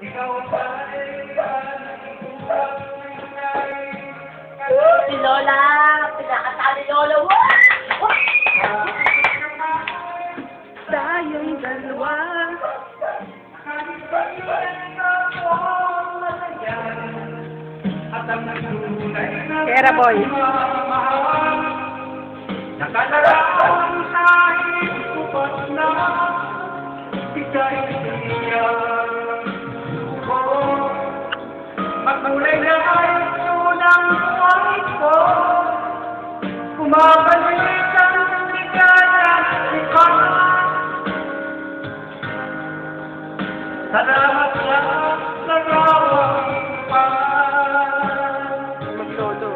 Si Lola! Pinakasal ni Lola! Tayong dalawa. Kera boy. Nakalarang sa ikupat na ika'y tumiyan. Magkulay na ay unang buhay ko. Kumabalik ang ligaya ikat. Salamat sa narawang pa. Maglolo.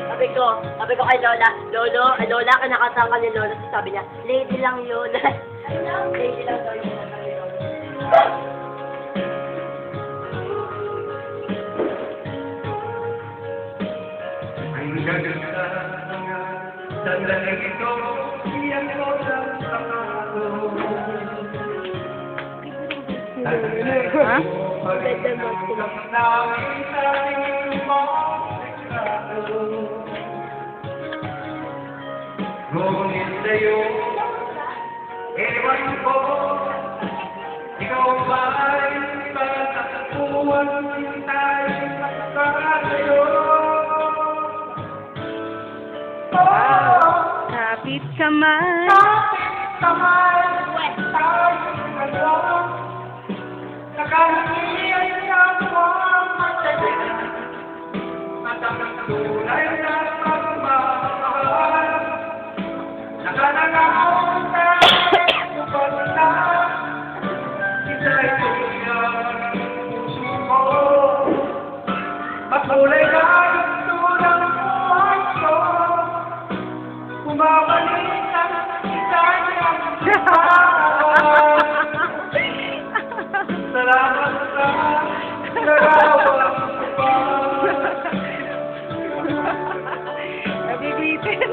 Sabi ko kay Lola, Lola, kinakasama ni Lola. Sabi niya, lady lang yun. Lady lang daw yun. Ang gaganda sandaling ito, iyan ko sa pangako. Ha? Pwede mo sila. Ngunit sa'yo, ewan ko, ikaw ba'y pagkakakuhan tayo magkakayo? Kapit kamay. Kapit kamay, tayo dalawa, nakahiyan ako ang matagal, at ang tunay na pagmamahal. Nakalangawang tayo pagkala, ita'y tuloy puso ko. Makulay na ito ng buhay ko, kumabalik ang ita'y salamat sa narawang pa. Nabibitin.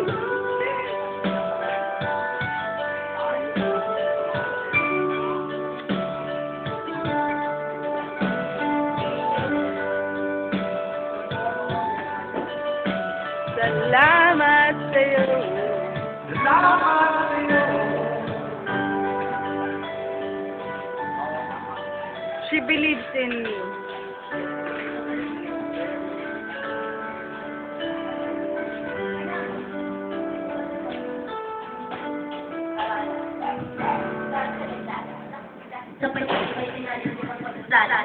Salamat sa'yo. Salamat sa'yo. She believes in me. Sabay sabay sinabi ko ang pagdala.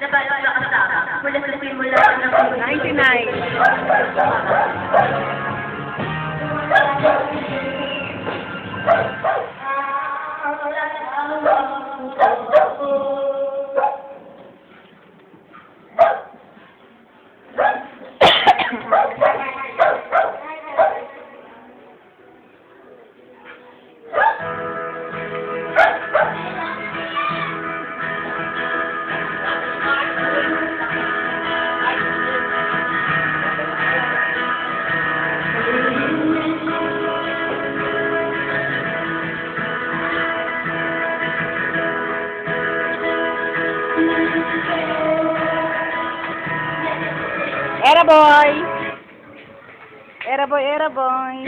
Nabalot na kasama. Mula sa simula ng 99. Era boy. Era boy, era boy.